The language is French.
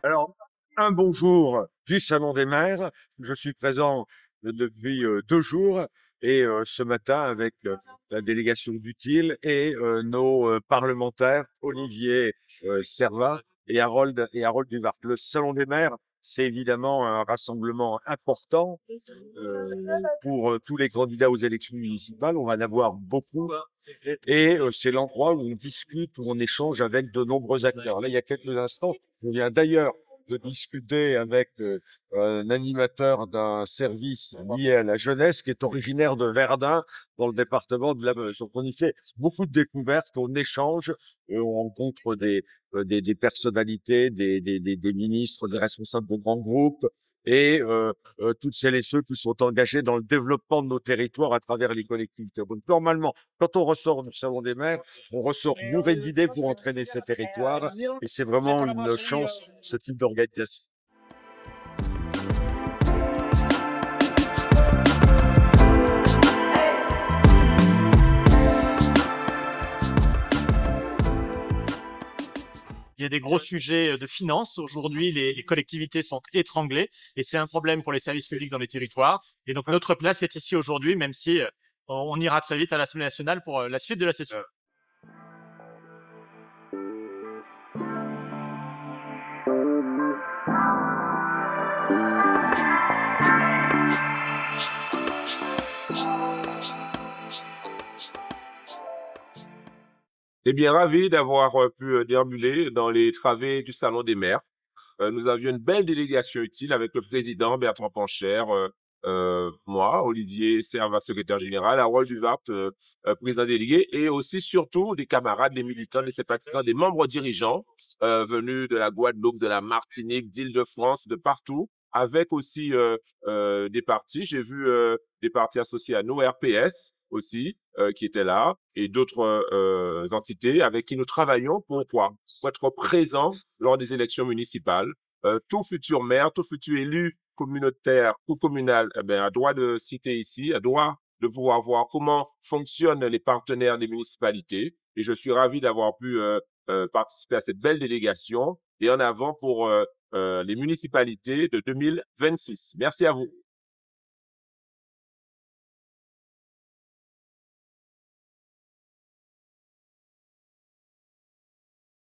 Alors, un bonjour du Salon des maires. Je suis présent depuis 2 jours et ce matin avec la délégation d'Utile et nos parlementaires Olivier Servat et Harold Duvart. Le Salon des maires, c'est évidemment un rassemblement important pour tous les candidats aux élections municipales. On va en avoir beaucoup et c'est l'endroit où on discute, où on échange avec de nombreux acteurs. Là, il y a quelques instants, on vient d'ailleurs de discuter avec un animateur d'un service lié à la jeunesse qui est originaire de Verdun, dans le département de la Meuse. Donc, on y fait beaucoup de découvertes, on échange, on rencontre des personnalités, des ministres, des responsables de grands groupes et toutes celles et ceux qui sont engagés dans le développement de nos territoires à travers les collectivités. Donc, normalement, quand on ressort du Salon des maires, on ressort bourré d'idées pour entraîner ces territoires et c'est vraiment une chance, ce type d'organisation. Il y a des gros sujets de finances. Aujourd'hui, les collectivités sont étranglées et c'est un problème pour les services publics dans les territoires. Et donc, notre place est ici aujourd'hui, même si on ira très vite à l'Assemblée nationale pour la suite de la session. Eh bien, ravi d'avoir pu déambuler dans les travées du Salon des maires. Nous avions une belle délégation utile avec le président Bertrand Pancher, moi, Olivier Servat, secrétaire général, Harold Duvart, président délégué, et aussi surtout des camarades, des militants, des sympathisants, des membres dirigeants venus de la Guadeloupe, de la Martinique, d'Île-de-France, de partout, avec aussi des partis. J'ai vu des partis associés à nous, RPS aussi, qui étaient là, et d'autres entités avec qui nous travaillons pour quoi? Pour être présents lors des élections municipales. Tout futur maire, tout futur élu communautaire ou communal, eh ben, a droit de citer ici, a droit de pouvoir voir comment fonctionnent les partenaires des municipalités. Et je suis ravi d'avoir pu participer à cette belle délégation et en avant pour les municipalités de 2026. Merci à vous.